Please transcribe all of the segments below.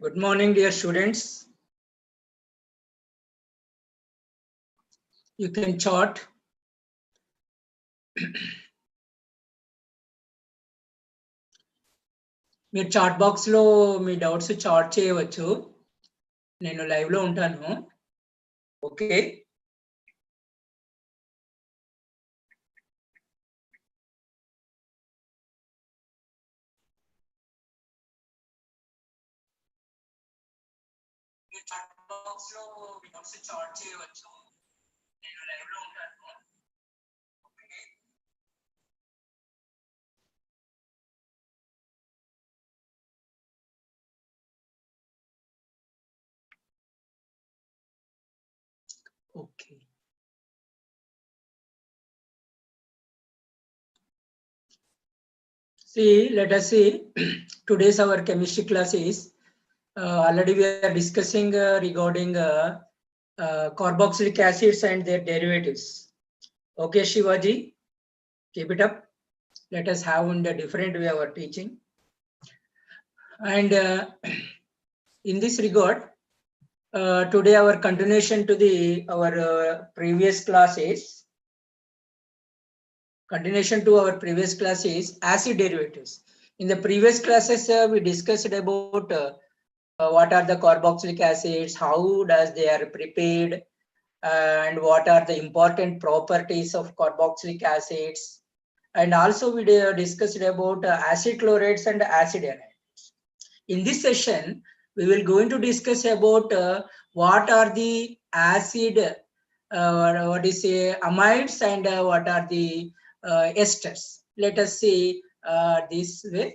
Good morning, dear students. You can chart. మీరు chat box లో మీ doubts chat చేయవచ్చు. నేను లైవ్ లో ఉంటాను. ఓకే. మీరు చాట్ బాక్స్ లో మీ డౌట్స్ చాట్ చేయవచ్చు. నేను లైవ్ లో ఉంటాను. Okay. Okay. See, let us see. Today's our chemistry class is already we are discussing regarding carboxylic acids and their derivatives. Okay, Shivaji, keep it up. Let us have in the different way our teaching. And in this regard, today our continuation to our previous classes. Continuation to our previous class is acid derivatives. In the previous classes, we discussed about what are the carboxylic acids, how does they are prepared, and what are the important properties of carboxylic acids. And also we discussed about acid chlorides and acid anides. In this session, we will going to discuss about what are the acid, amides, and what are the esters. Let us see this way.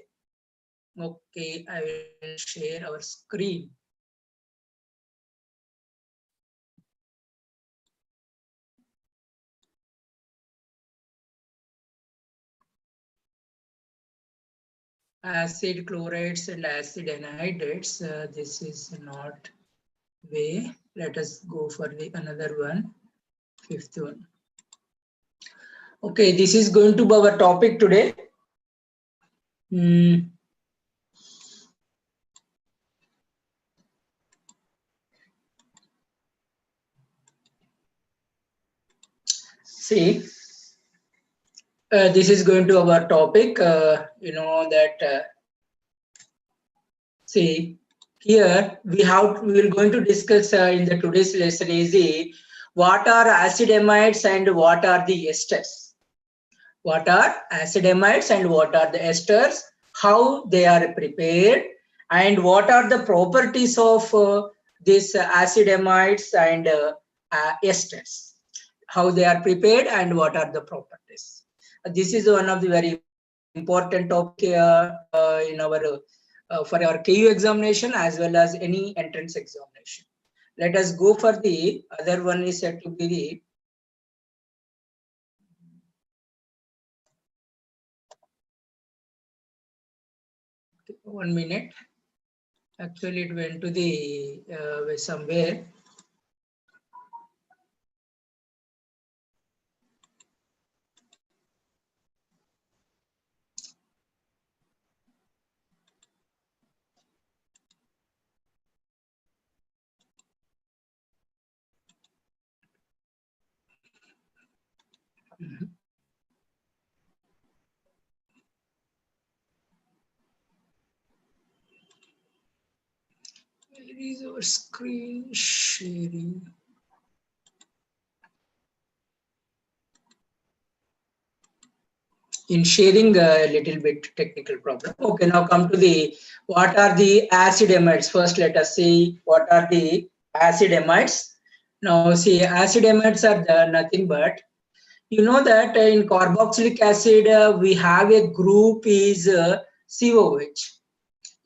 Okay, I will share our screen. Acid chlorides and acid anides. This is not way. Let us go for the another one, fifth one. Okay, this is going to be our topic today. See, this is going to our topic. You know that. See, here we will going to discuss in the today's lesson is what are acid amides and what are the esters. What are acid amides and what are the esters, how they are prepared, and what are the properties of these acid amides and esters, how they are prepared and what are the properties. This is one of the very important topic in our for our KU examination as well as any entrance examination. Let us go for the other one is said to be the 1 minute. Actually, it went to the somewhere. Where is our screen sharing? In sharing a little bit technical problem. Okay, now come to the what are the acid amides. First, let us see what are the acid amides. Now, see, acid amides are nothing but, you know that in carboxylic acid we have a group is COH.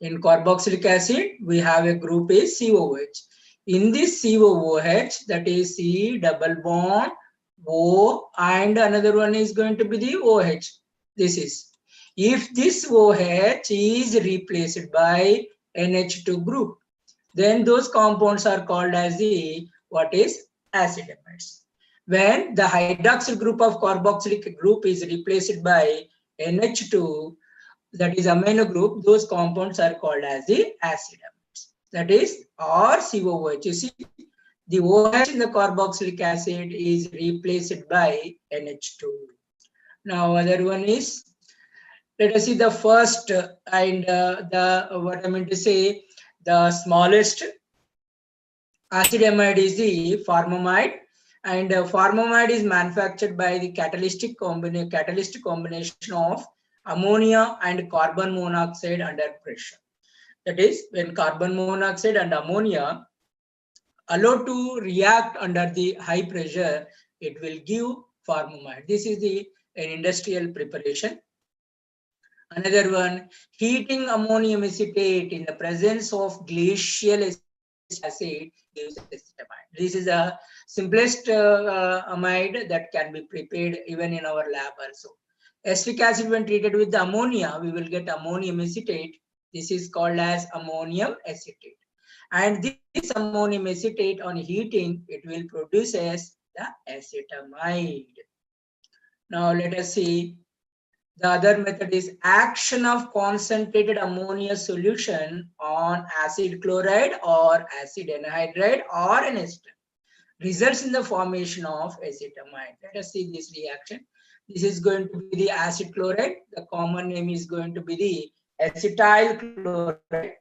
In carboxylic acid we have a group is COH. In this COOH, that is C double bond O, and another one is going to be the OH. This is, if this OH is replaced by NH2 group, then those compounds are called as the what is acid amides. When the hydroxyl group of carboxylic group is replaced by NH2, that is amino group, those compounds are called as the acid amides. that is, or COOH. You see, the OH in the carboxylic acid is replaced by NH2. Now, other one is, let us see the first and what I meant to say, the smallest acid amide is the formamide, and formamide is manufactured by the catalytic combination of ammonia and carbon monoxide under pressure. That is, when carbon monoxide and ammonia allowed to react under the high pressure, it will give formamide. This is an industrial preparation. Another one, heating ammonium acetate in the presence of glacial acid gives acetamide. This is the simplest amide that can be prepared even in our lab also. Acetic acid, when treated with the ammonia, we will get ammonium acetate. This is called as ammonium acetate. And this ammonium acetate on heating, it will produce as the acetamide. Now let us see. The other method is action of concentrated ammonia solution on acid chloride or acid anhydride or an ester results in the formation of acetamide. Let us see this reaction. This is going to be the acid chloride. The common name is going to be the acetyl chloride.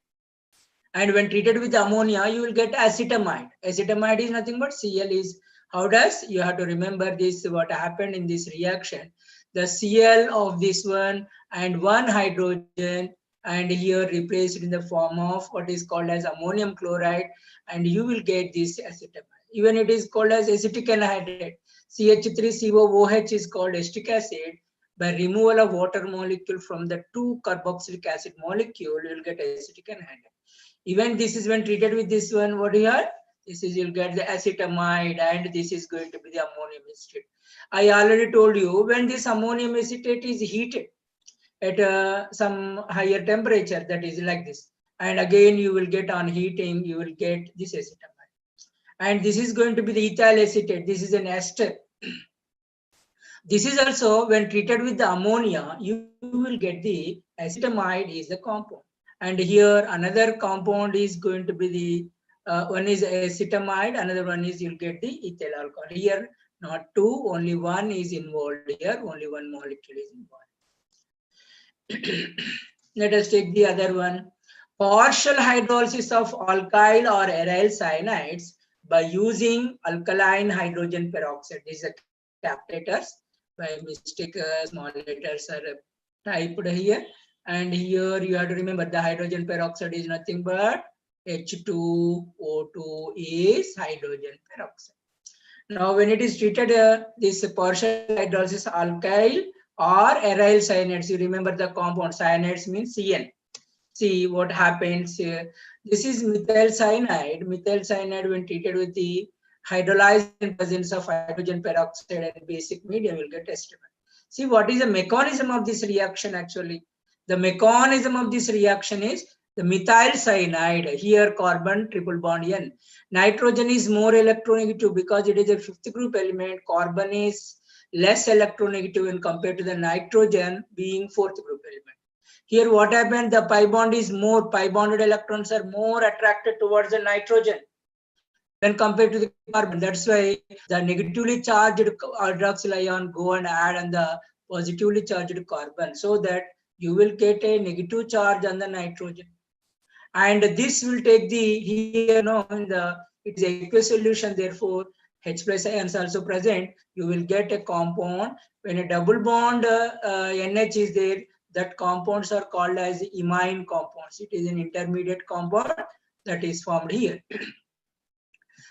And when treated with ammonia, you will get acetamide. Acetamide is nothing but Cl is, how does, you have to remember this, what happened in this reaction. The Cl of this one and one hydrogen, and here replaced in the form of what is called as ammonium chloride, and you will get this acetamide. Even it is called as acetic anhydride. CH3 COOH is called acetic acid. By removal of water molecule from the 2 carboxylic acid molecule, you will get acetic anhydride. Even this is when treated with this one, what here? This is, you'll get the acetamide, and this is going to be the ammonium acetate. I already told you, when this ammonium acetate is heated at some higher temperature, that is like this, and again you will get on heating, you will get this acetamide. And this is going to be the ethyl acetate. This is an ester. This is also, when treated with the ammonia, you will get the acetamide is the compound. And here another compound is going to be the one is acetamide, another one is you'll get the ethyl alcohol. Here not 2, only 1 is involved here, only 1 molecule is involved. Let us take the other one. Partial hydrolysis of alkyl or aryl cyanides by using alkaline hydrogen peroxide. These are capital letters. By mistake, small letters are typed here. And here you have to remember the hydrogen peroxide is nothing but H2O2 is hydrogen peroxide. Now, when it is treated, this partial hydrolysis alkyl or aryl cyanides, you remember the compound cyanides means CN. See what happens here. This is methyl cyanide. Methyl cyanide, when treated with the hydrolyzed in presence of hydrogen peroxide and basic medium, will get acetamide. See what is the mechanism of this reaction actually. The mechanism of this reaction is the methyl cyanide, here carbon triple bond N. Nitrogen is more electronegative because it is a 5th group element. Carbon is less electronegative when compared to the nitrogen being 4th group element. Here what happened, the pi bond is more, pi bonded electrons are more attracted towards the nitrogen when compared to the carbon. That's why the negatively charged hydroxyl ion go and add on the positively charged carbon, so that you will get a negative charge on the nitrogen. And this will take the, here no, in the, it is aqueous solution, therefore H plus ions also present. You will get a compound. When a double bond NH is there, that compounds are called as imine compounds. It is an intermediate compound that is formed here.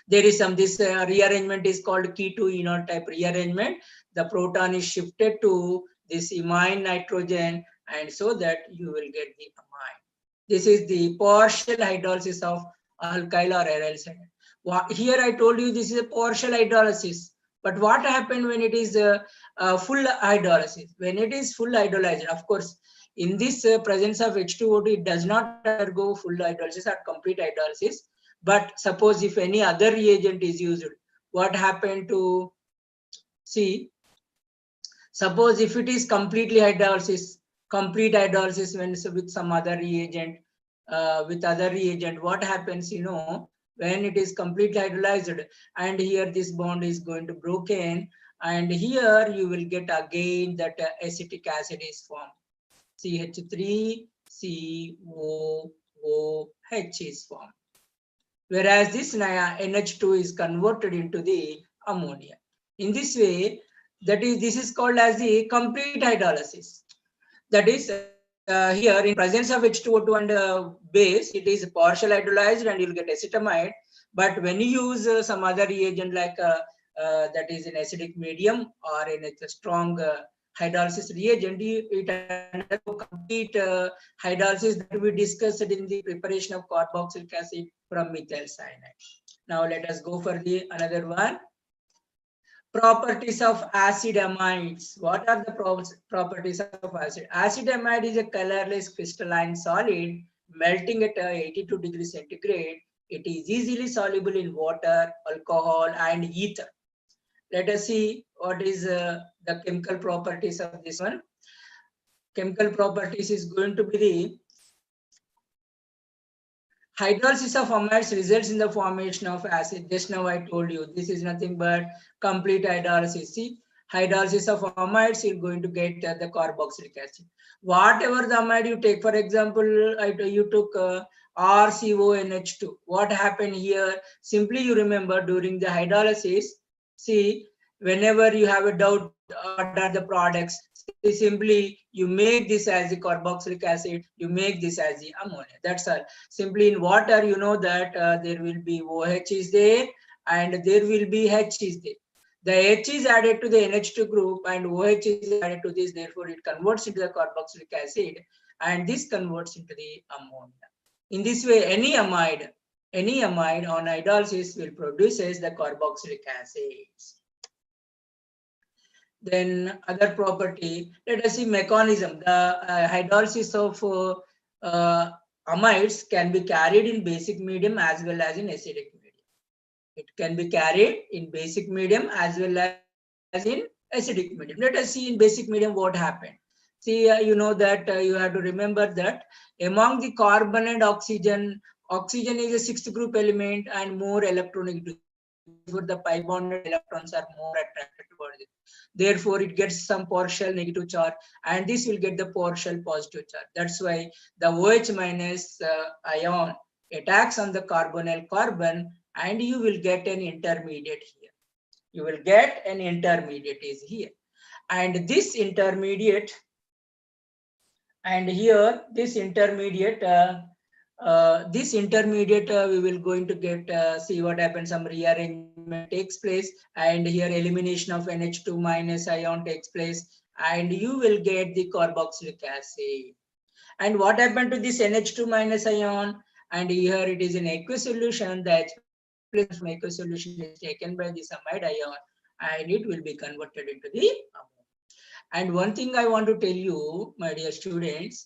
There is some, this rearrangement is called KETO-ENOL type rearrangement. The proton is shifted to this imine nitrogen, and so that you will get the amine. This is the partial hydrolysis of alkyl or aryl cyanide. Here I told you this is a partial hydrolysis. But what happened when it is full hydrolysis? When it is full hydrolyzed, of course, in this presence of H2O2, it does not undergo full hydrolysis or complete hydrolysis. But suppose if any other reagent is used, what happened to, see, suppose if it is completely hydrolysis, complete hydrolysis when with some other reagent, with other reagent, what happens, you know, when it is completely hydrolyzed and here this bond is going to broken, and here you will get again that acetic acid is formed. CH3 COOH is formed. Whereas this NH2 is converted into the ammonia. In this way, this is called as the complete hydrolysis. That is, here in presence of H2O2 and base, it is partial hydrolyzed and you'll get acetamide. But when you use some other reagent like that is an acidic medium or in a strong hydrolysis reagent, it undergoes complete hydrolysis that we discussed in the preparation of carboxylic acid from methyl cyanide. Now let us go for the another one. Properties of acid amides. What are the properties of acid? Acid amide is a colorless crystalline solid melting at 82 degrees centigrade. It is easily soluble in water, alcohol, and ether. Let us see what is the chemical properties of this one. Chemical properties is going to be the hydrolysis of amides results in the formation of acid. Just now I told you this is nothing but complete hydrolysis. See, hydrolysis of amides, you're going to get the carboxylic acid. Whatever the amide you take, for example, you took RCONH2. What happened here? Simply you remember during the hydrolysis, see, whenever you have a doubt what are the products, simply you make this as the carboxylic acid, you make this as the ammonia. That's all. Simply in water, you know that there will be OH is there and there will be H is there. The H is added to the NH2 group and OH is added to this, therefore it converts into the carboxylic acid and this converts into the ammonia. In this way, any amide on hydrolysis will produces the carboxylic acids. Then other property, let us see mechanism. The hydrolysis of amides can be carried in basic medium as well as in acidic medium. It can be carried in basic medium as well as in acidic medium. Let us see in basic medium what happened. See, you know that you have to remember that among the carbon and oxygen, oxygen is a sixth group element and more electronegative. The pi bonded electrons are more attracted towards it. Therefore, it gets some partial negative charge and this will get the partial positive charge. That's why the OH minus ion attacks on the carbonyl carbon and you will get an intermediate here. You will get an intermediate is here. And this intermediate, and here this intermediate, we will going to get, see what happens, some rearrangement takes place and here elimination of NH2 minus ion takes place and you will get the carboxylic acid. And what happened to this NH2 minus ion? And here it is in aqueous solution, the H plus from aqueous solution is taken by the amide ion and it will be converted into the ammonia. And one thing I want to tell you, my dear students,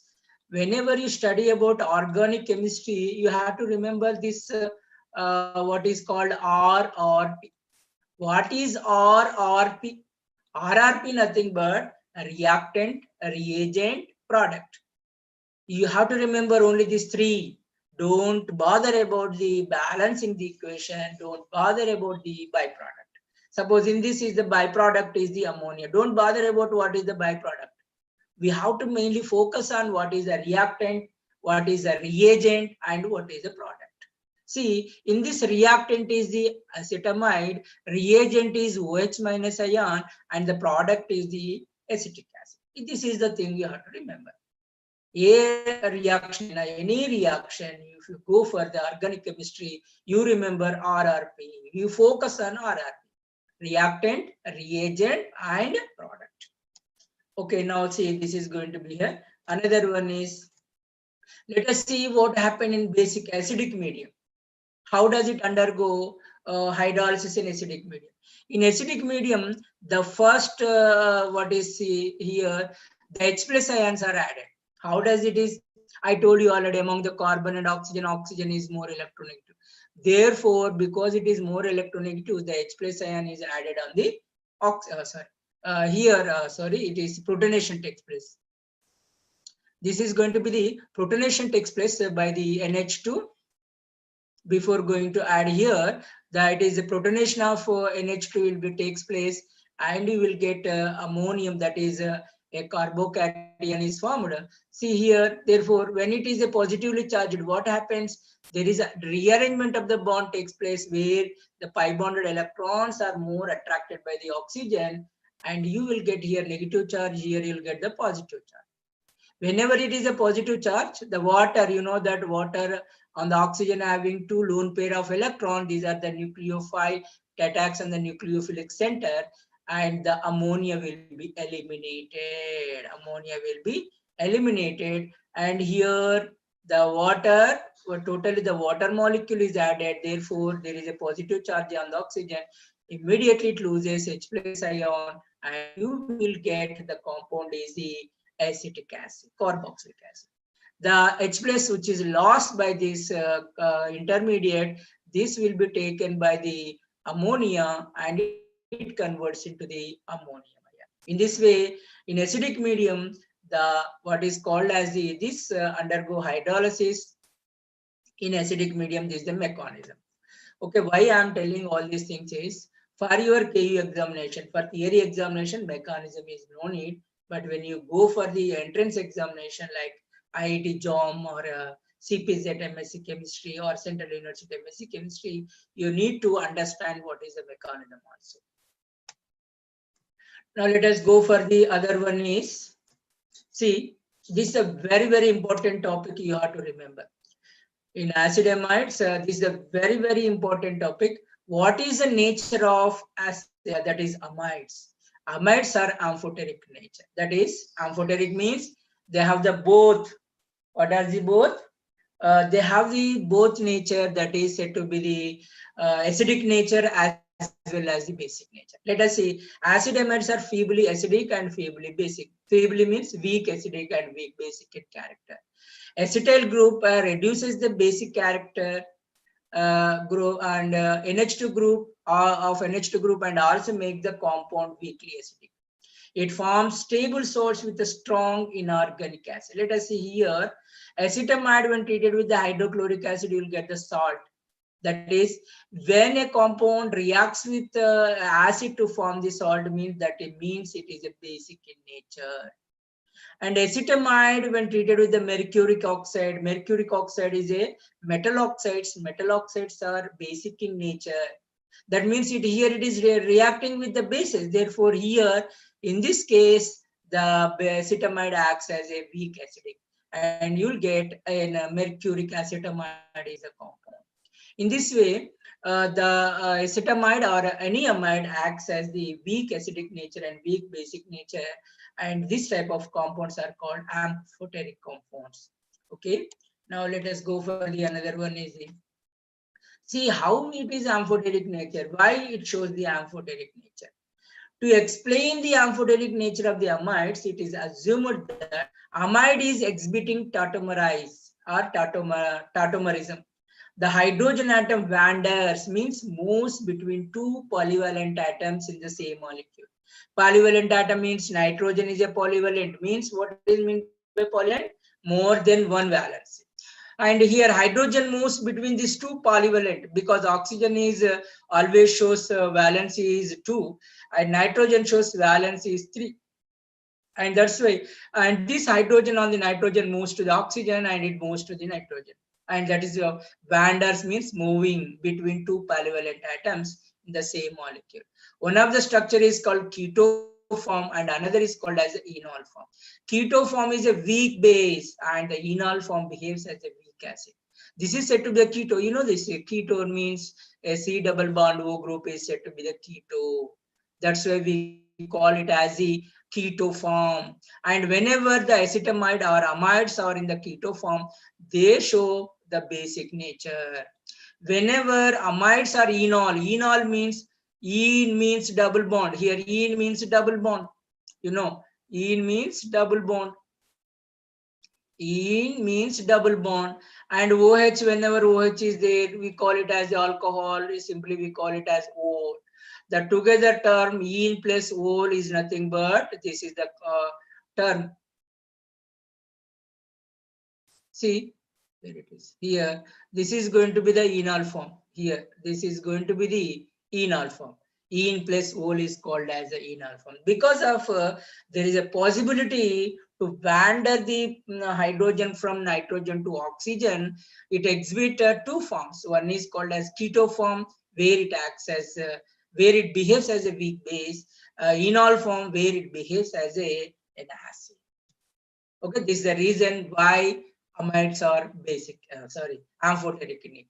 whenever you study about organic chemistry, you have to remember this, what is called RRP. What is RRP? RRP nothing but a reactant, a reagent, product. You have to remember only these three. Don't bother about the balancing the equation. Don't bother about the byproduct. Suppose in this is the byproduct is the ammonia. Don't bother about what is the byproduct. We have to mainly focus on what is a reactant, what is a reagent, and what is a product. See, in this reactant is the acetamide, reagent is OH minus ion, and the product is the acetic acid. This is the thing you have to remember. A reaction, any reaction, if you go for the organic chemistry, you remember RRP. You focus on RRP. Reactant, reagent, and product. Okay, now see, this is going to be here. Another one is, let us see what happened in basic acidic medium. How does it undergo hydrolysis in acidic medium? In acidic medium, the first, what is here, the H plus ions are added. How does it is? I told you already, among the carbon and oxygen, oxygen is more electronegative. Therefore, because it is more electronegative, the H plus ion is added on the it is protonation takes place. This is going to be the protonation takes place by the NH2. Before going to add here, that is the protonation of NH2 will be takes place, and you will get ammonium, that is a carbocation is formed. See here, therefore, when it is a positively charged, what happens? There is a rearrangement of the bond takes place where the pi bonded electrons are more attracted by the oxygen, and you will get here negative charge, here you will get the positive charge. Whenever it is a positive charge, the water, you know that water on the oxygen having two lone pair of electrons, these are the nucleophile attacks on the nucleophilic center, and the ammonia will be eliminated. Ammonia will be eliminated, and here the water, totally the water molecule is added, therefore there is a positive charge on the oxygen. Immediately it loses H plus ion, and you will get the compound is the acetic acid, carboxylic acid. The H plus which is lost by this intermediate, this will be taken by the ammonia and it converts into the ammonium. In this way, in acidic medium, the what is called as the this undergo hydrolysis in acidic medium. This is the mechanism. Okay, why I am telling all these things is for your KU examination, for theory examination, mechanism is no need. But when you go for the entrance examination like IIT-JAM or CPGET M.Sc chemistry or Central University M.Sc chemistry, you need to understand what is the mechanism also. Now let us go for the other one is, see, this is a very, very important topic you have to remember. In acid amides, this is a very, very important topic. What is the nature of acid? That is amides. Amides are amphoteric nature. That is, amphoteric means they have the both. What are the both? They have the both nature, that is said to be the acidic nature as well as the basic nature. Let us see. Acid amides are feebly acidic and feebly basic. Feebly means weak acidic and weak basic in character. Acetyl group reduces the basic character group and NH2 group of NH2 group and also make the compound weakly acidic. It forms stable salts with a strong inorganic acid. Let us see here. Acetamide when treated with the hydrochloric acid, you will get the salt. That is, when a compound reacts with acid to form the salt, means that it means it is a basic in nature. And acetamide when treated with the mercuric oxide is a metal oxides. Metal oxides are basic in nature. That means here it is reacting with the bases. Therefore, here in this case, the acetamide acts as a weak acidic, and you'll get a mercuric acetamide is a compound. In this way, the acetamide or any amide acts as the weak acidic nature and weak basic nature, and this type of compounds are called amphoteric compounds. Okay, now let us go for the another one is the, see how it is amphoteric nature, why it shows the amphoteric nature. To explain the amphoteric nature of the amides, it is assumed that amide is exhibiting tautomerize or tautomerism. The hydrogen atom wanders, means moves between two polyvalent atoms in the same molecule. Polyvalent atom means nitrogen is a polyvalent, means what is meant by polyvalent? More than one valency. And here hydrogen moves between these two polyvalent, because oxygen is always shows valency is 2 and nitrogen shows valency is 3. And that's why, and this hydrogen on the nitrogen moves to the oxygen and it moves to the nitrogen. And that is wanders means moving between two polyvalent atoms in the same molecule. One of the structure is called keto form and another is called as the enol form. Keto form is a weak base and the enol form behaves as a weak acid. This is said to be a keto. You know this, keto means a C double bond O group is said to be the keto. That's why we call it as the keto form. And whenever the acetamide or amides are in the keto form, they show the basic nature. Whenever amides are enol means en means double bond. Here en means double bond. You know, en means double bond. En means double bond. And OH, whenever OH is there, we call it as alcohol. Simply we call it as O. The together term en plus ol is nothing but this is the term See, there it is. Here, this is going to be the enol form. Here, this is going to be the enol form. En plus ol is called as the enol form. Because of there is a possibility to wander the hydrogen from nitrogen to oxygen, it exhibits two forms. One is called as keto form, where it acts as where it behaves as a weak base. Enol form, where it behaves as an acid. Okay, this is the reason why amides are amphoteric in nature.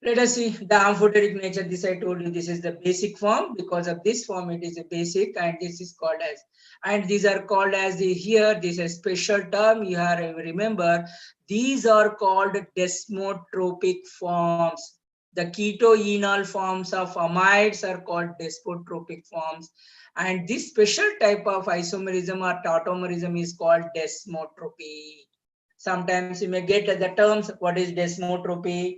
Let us see the amphoteric nature. This I told you, this is the basic form. Because of this form, it is a basic, and this is called as, and these are called as the, here, this is a special term. You have to remember, these are called desmotropic forms. The keto-enol forms of amides are called desmotropic forms. And this special type of isomerism or tautomerism is called desmotropy. Sometimes you may get the terms, what is desmotropy,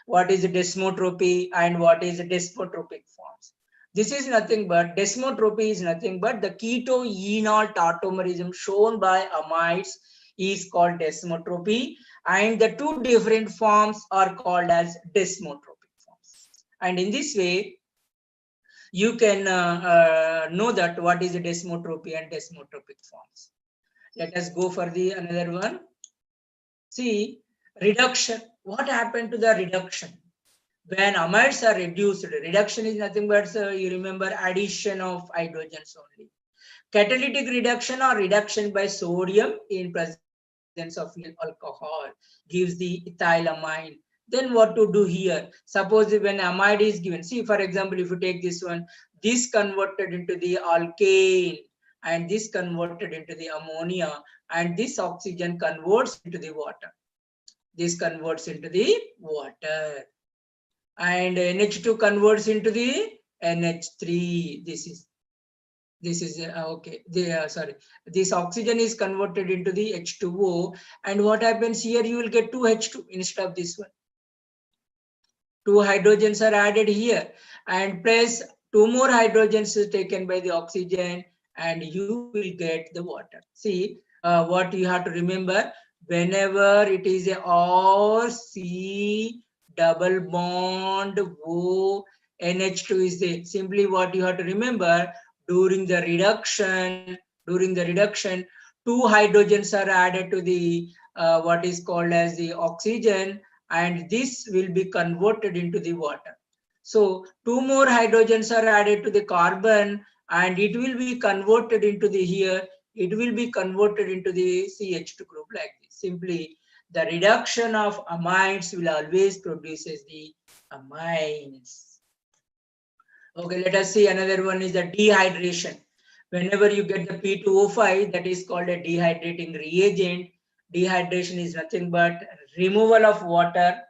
what is desmotropy, and what is desmotropic forms. This is nothing but, desmotropy is nothing but the keto-enol tautomerism shown by amides is called desmotropy, and the two different forms are called as desmotropic forms. And in this way, you can know that what is the desmotropy and desmotropic forms. Let us go for the another one. See, reduction. What happened to the reduction? When amides are reduced, reduction is nothing but, you remember, addition of hydrogens only. Catalytic reduction or reduction by sodium in presence of alcohol gives the ethylamine. Then what to do here? Suppose when amide is given, see, for example, if you take this one, this converted into the alkane, and this converted into the ammonia, and this oxygen converts into the water. This converts into the water, and NH2 converts into the NH3. This is okay. This oxygen is converted into the H2O, and what happens here? You will get 2H2 instead of this one. 2 hydrogens are added here, and plus 2 more hydrogens is taken by the oxygen, and you will get the water. See, what you have to remember, whenever it is a R C double bond O NH2 is there, simply what you have to remember, during the reduction, 2 hydrogens are added to the what is called as the oxygen, and this will be converted into the water. So 2 more hydrogens are added to the carbon, and it will be converted into the here, it will be converted into the CH2 group like this. Simply, the reduction of amides will always produces the amines. Okay, let us see another one is the dehydration. Whenever you get the P2O5, that is called a dehydrating reagent. Dehydration is nothing but removal of water.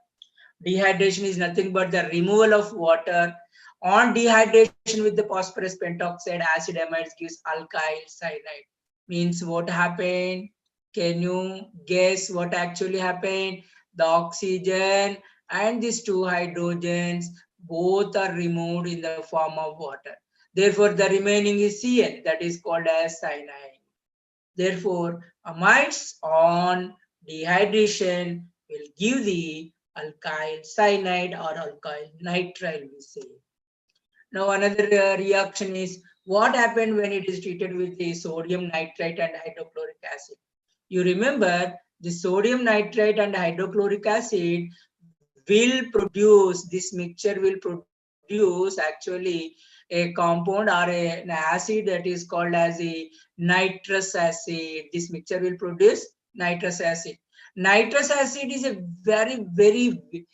Dehydration is nothing but the removal of water. On dehydration with the phosphorus pentoxide, acid amides gives alkyl cyanide. Means what happened? Can you guess what actually happened? The oxygen and these 2 hydrogens both are removed in the form of water. Therefore, the remaining is Cl, that is called as cyanide. Therefore, amides on dehydration will give the alkyl cyanide or alkyl nitrile, we say. Now, another reaction is what happened when it is treated with the sodium nitrite and hydrochloric acid. You remember, the sodium nitrite and hydrochloric acid will produce, this mixture will produce actually a compound or an acid that is called as a nitrous acid. This mixture will produce nitrous acid. Nitrous acid is a very, very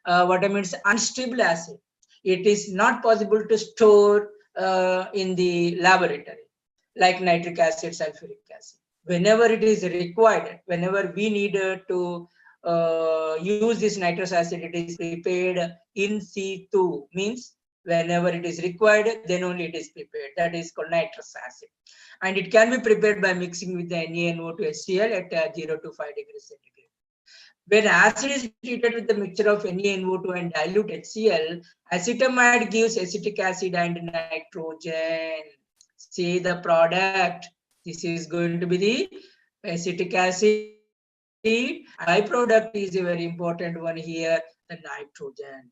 unstable acid. It is not possible to store in the laboratory like nitric acid, sulfuric acid. Whenever it is required, whenever we need to use this nitrous acid, it is prepared in situ, means whenever it is required, then only it is prepared. That is called nitrous acid. And it can be prepared by mixing with the NaNO2 HCl at 0 to 5 degrees centigrade. When acid is treated with the mixture of NaNO2 and dilute HCl, acetamide gives acetic acid and nitrogen. See the product. This is going to be the acetic acid byproduct is a very important one here, the nitrogen.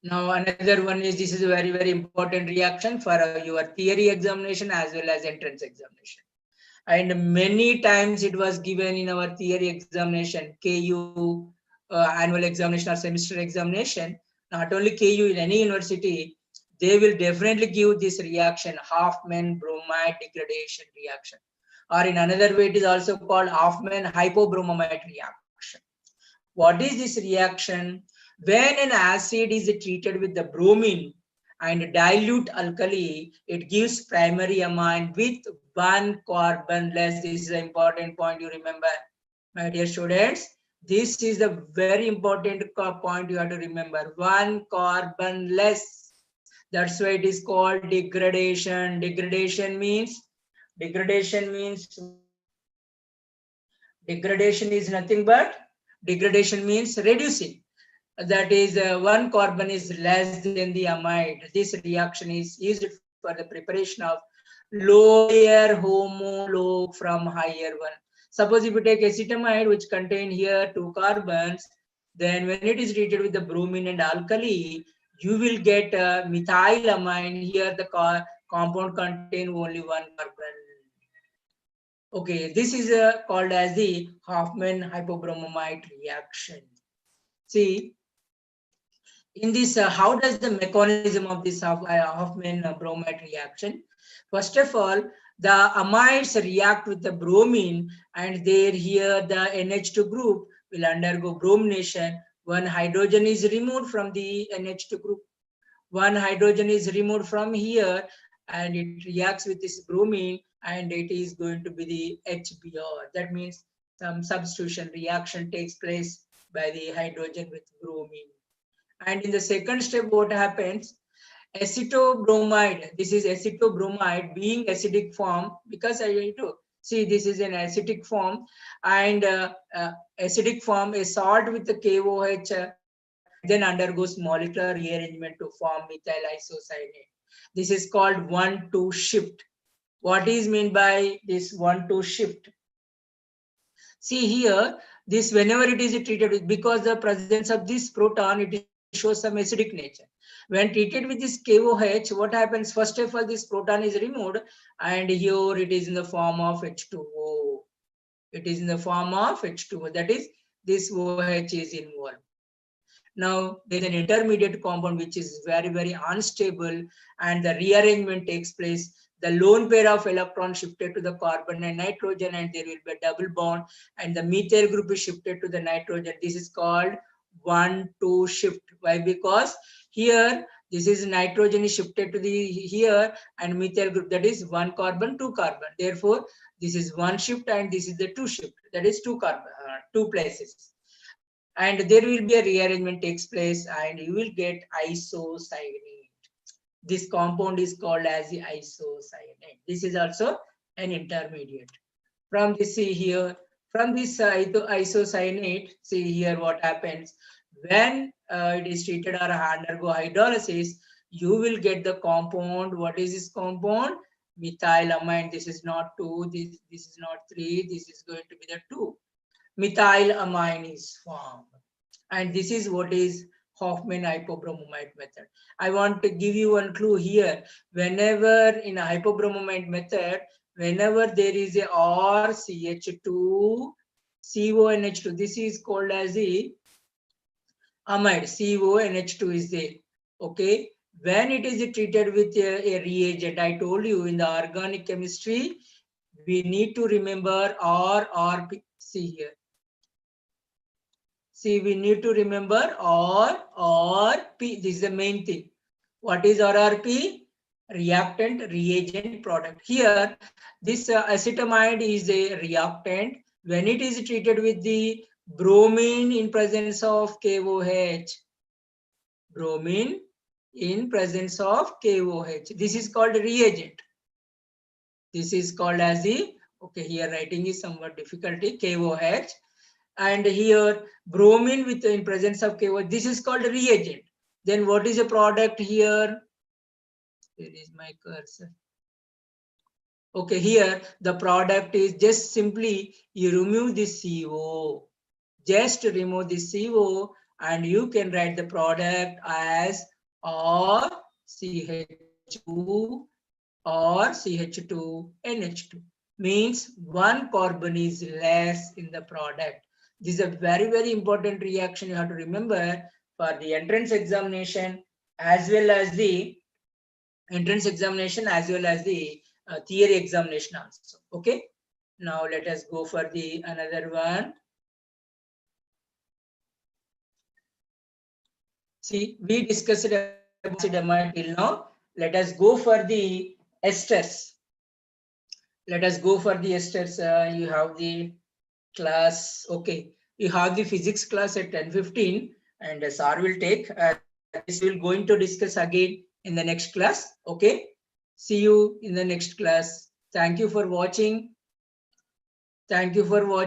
Now another one is, this is a very important reaction for your theory examination as well as entrance examination. And many times it was given in our theory examination, KU, annual examination or semester examination. Not only KU, in any university, they will definitely give this reaction, Hoffman bromide degradation reaction. Or in another way, it is also called Hoffman hypobromamide reaction. What is this reaction? When an acid is treated with the bromine and dilute alkali, it gives primary amine with one carbon less. This is an important point you remember, my dear students. This is a very important point you have to remember. One carbon less. That's why it is called degradation. Degradation means nothing but degradation means reducing. That is, one carbon is less than the amide. This reaction is used for the preparation of lower homolog from higher one. Suppose if you take acetamide, which contain here 2 carbons, then when it is treated with the bromine and alkali, you will get methylamine. Here the compound contain only 1 carbon. Okay, this is called as the Hoffman hypobromamide reaction. See, in this, how does the mechanism of this Hoffman bromide reaction? First of all, the amides react with the bromine, and there here the NH2 group will undergo bromination. One hydrogen is removed from the NH2 group. One hydrogen is removed from here, and it reacts with this bromine, and it is going to be the HBr. That means some substitution reaction takes place by the hydrogen with bromine. And in the second step, what happens? Aceto bromide. This is aceto bromide being acidic form, because I need to see this is an acidic form, and acidic form, a salt with the KOH then undergoes molecular rearrangement to form methyl isocyanate. This is called 1,2 shift. What is meant by this 1,2 shift? See here, this whenever it is treated with, because the presence of this proton, it shows some acidic nature. When treated with this KOH, what happens? First of all, this proton is removed, and here it is in the form of H2O. It is in the form of H2O. That is, this OH is involved. Now, there is an intermediate compound which is very unstable, and the rearrangement takes place. The lone pair of electrons shifted to the carbon and nitrogen, and there will be a double bond, and the methyl group is shifted to the nitrogen. This is called 1,2 shift. Why? Because here this is nitrogen is shifted to the here, and methyl group, that is 1 carbon, 2 carbon. Therefore, this is 1 shift, and this is the 2 shift. That is 2 carbon, 2 places. And there will be a rearrangement takes place, and you will get isocyanate. This compound is called as the isocyanate. This is also an intermediate. From this, see here, from this isocyanate, see here what happens. When it is treated or undergo hydrolysis, you will get the compound. What is this compound? Methylamine. This is not 2, this is not 3, this is going to be the 2. Methylamine is formed. And this is what is Hoffman hypobromamide method. I want to give you one clue here. Whenever in a hypobromamide method, whenever there is a RCH2 CONH2, this is called as the amide. CONH2 is there. Okay. When it is treated with a reagent, I told you in the organic chemistry, we need to remember RRP. See here. See, we need to remember RRP. This is the main thing. What is RRP? Reactant, reagent, product. Here, this acetamide is a reactant. When it is treated with the bromine in presence of KOH, bromine in presence of KOH, this is called reagent. This is called as the, okay, here writing is somewhat difficulty, KOH. And here bromine with in presence of KOH, this is called reagent. Then what is the product here? Where is my cursor? Okay, here the product is just simply you remove the CO. Just remove the CO and you can write the product as or CH2 or CH2 NH2. Means one carbon is less in the product. This is a very, very important reaction you have to remember for the entrance examination as well as the theory examination also. Okay. Now let us go for the another one. See, we discussed about amide till now. Let us go for the esters. Let us go for the esters. You have the class. Okay, you have the physics class at 10:15, and sir will take. This will going to discuss again in the next class. Okay. See you in the next class. Thank you for watching. Thank you for watching.